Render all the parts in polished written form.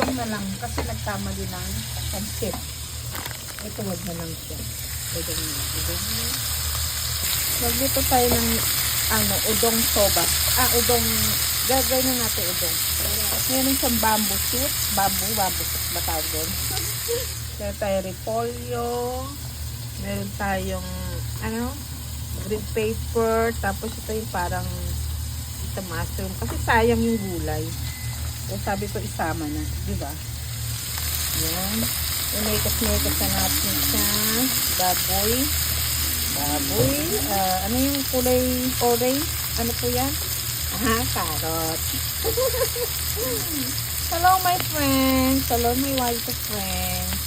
udong na lang kasi nagtama din ng pancit. Ito wag na lang siya. Udong na. Udong na. Magluto tayo ng udong soba. Udong. Gagawin na natin udong. Meron siyang bamboo shoot. Bamboo shoot ba tawag doon? Meron tayong repolyo. Meron tayong green paper. Tapos ito yung parang mushroom. Kasi sayang yung gulay. So sabi ko isama na. Diba? Yan. Inekas-nekas na natin siya. Baboy. Ano yung kulay orange? Ano po yan? Carrot. Hello my friends. Hello my white friends.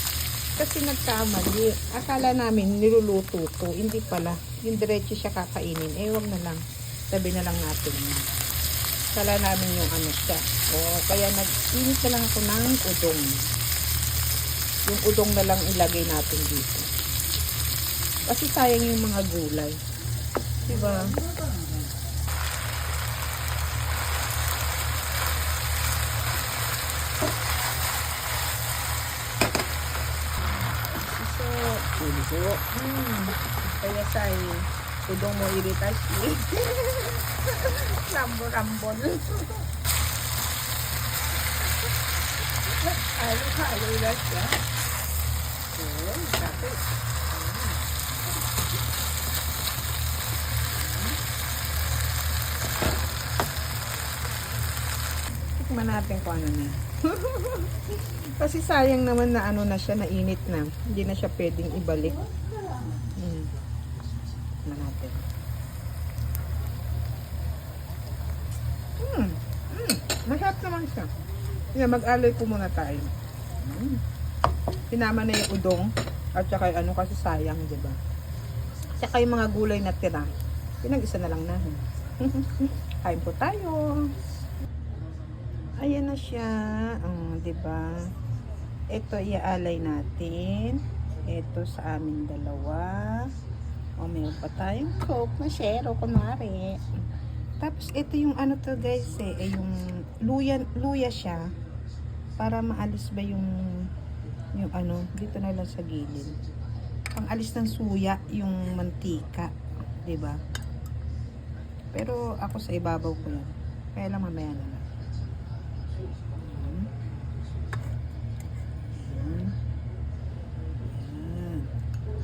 Kasi nagkamali. Akala namin niluluto to. Hindi pala. Yung diretso siya kakainin. Wag na lang. Sabi na lang natin yan. Akala namin yung siya. Kaya nag-inis na lang ako ng udong. Yung udong na lang ilagay natin dito. Kasi sayang yung mga gulay. Diba? Kaya sa udong mo iritasi. Rambon. Halo na siya. Sabi. Tikman natin kung ano na. Kasi sayang naman na na siya, nainit na. Hindi na siya pwedeng ibalik. Tikman natin. Masarap naman siya. Mag-alay ko muna tayo. Sinama na yung udong at saka kasi sayang, diba? Saka yung mga gulay na tira. Pinag-isa na lang natin. Kain po tayo. Ayan na siya. Diba? Ito iaalay natin. Ito sa amin dalawa. Meron pa tayong coke na share kunwari. Tapos ito yung to guys yung luya siya para maalis ba yung dito na lang sa gilid. Pang alis ng suya yung mantika, 'di ba? Pero ako sa ibabaw ko yan. Kaya lang mamaya na lang.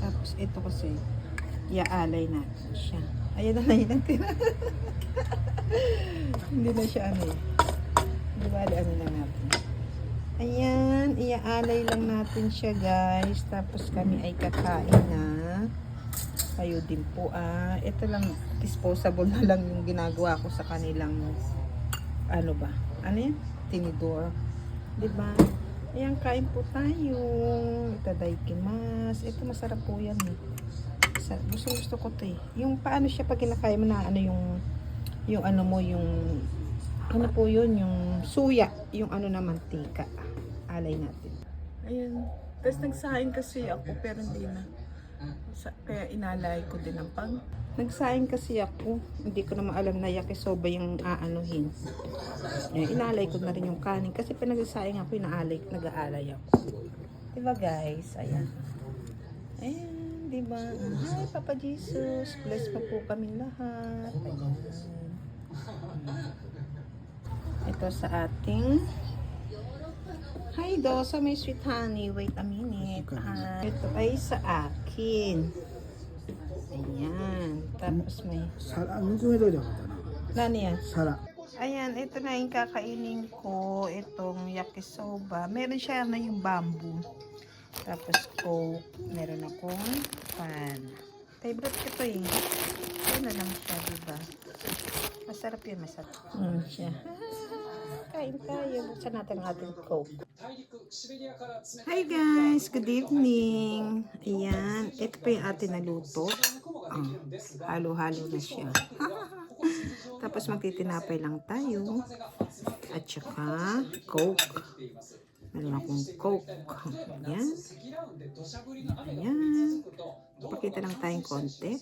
Tapos ito kasi iaalay natin siya. Ayan na lang yung tira. Hindi na siya Di ba, ano lang natin. Ayan, iaalay lang natin siya guys. Tapos kami ay kakain na. Kayo din po ito lang, disposable na lang yung ginagawa ko sa kanilang tinidor. Di ba? Ayan, kain po tayo. Itadaikimasu. Ito masarap po yan gusto ko to yung paano siya pag kinakain mo na yung yung suya, yung na mantika. Alay natin. Ayun. Tapos nagsaing kasi ako pero hindi na. Kaya inalay ko din ang nagsaing kasi ako. Hindi ko na maalam na yakisoba yung aanuhin. Inalay ko na rin yung kanin kasi pag nagsaing ako, nag-aalay ako. Diba guys? Ayan. Ayan. Diba? Hi Papa Jesus. Bless pa po kami lahat. Ayan. Ito sa ating hi Dosa, may sweet honey. Wait a minute. Ito ay sa akin. Ayan. Tapos may nani yan? Ayan, ito na yung kakainin ko. Itong yakisoba. Meron siya yung bamboo. Tapos coke. Meron akong pan. Favorite ko to Ayun na lang siya, diba? Masarap yun, masarap. Siya. Kain tayo. Buksan natin ang ating coke. Hi guys! Good evening! Ayan. Ito pa yung ating naluto. Halo-halo na siya. Tapos magtitinapay lang tayo. At saka coke. Meron akong coke. Ayan. Ayan. Pakita lang tayong konti.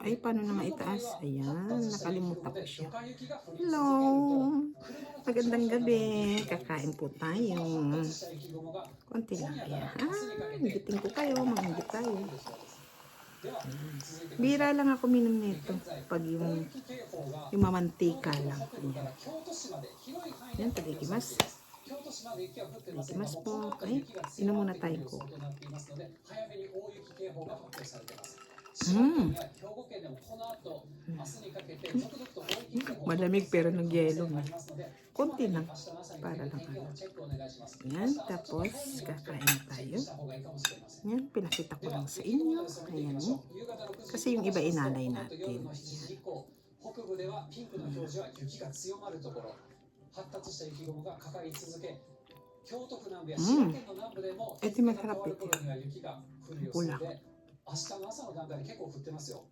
Ay, paano na maitaas? Ayan, nakalimutan ko siya. Hello! Magandang gabi. Kakain po tayo. Konti lang kaya. Ingitin ko kayo. Mag-ingit tayo. Bira lang ako minom nito. Pag yung mamantika lang. Ayan. Ayan, tagigimas. Tagigimas po. Ay, inom muna tayo ko. Malamig pero nagyelo na. Konti lang. Para lang ano. Ayan, tapos kakain tayo. Ayan, pinakita ko lang sa inyo. Ayan. Kasi yung iba inalay natin. Ayan. Ito masarap ito. Pula. 明日の朝の段階で結構降ってますよ。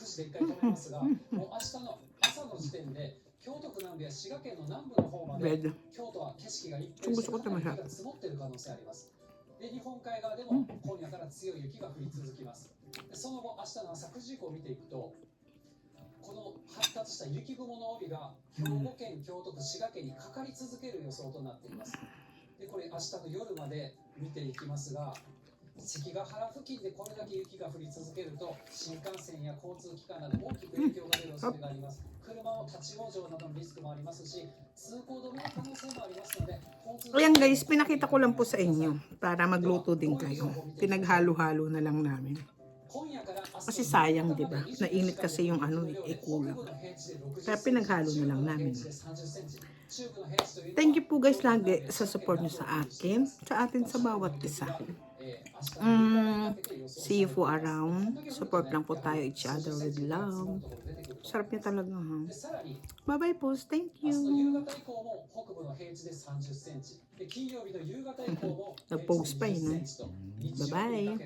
9時で1回止めますが、もう明日の朝の時点で京都府南部や滋賀県の南部の方まで京都は景色が一変してかなり雪が積もっている可能性あります。で、日本海側でも今夜から強い雪が降り続きます。で、その後明日の朝9時以降見ていくと、この発達した雪雲の帯が兵庫県、京都府、滋賀県にかかり続ける予想となっています。で、これ明日の夜まで見ていきますが。関ヶ原付近でこれだけ雪が降り続けると新幹線や交通機関など大きく影響が出る恐れがあります。車の立ち往生などのリスクもありますし、通行止めの可能性もありますので、Ayan guys, pinakita ko lang po sa inyo para magluto din kayo. Pinaghalo-halo na lang namin. Kasi sayang, di ba? Nainit kasi yung ano, kulang. Kaya pinaghalo na lang namin. Thank you po guys lagi sa support nyo sa akin, sa atin sa bawat isa. See you po around. Support lang po tayo each other with love. Sarap niya talaga ha. Bye bye po. Thank you. Nag-post pa yun. Bye bye.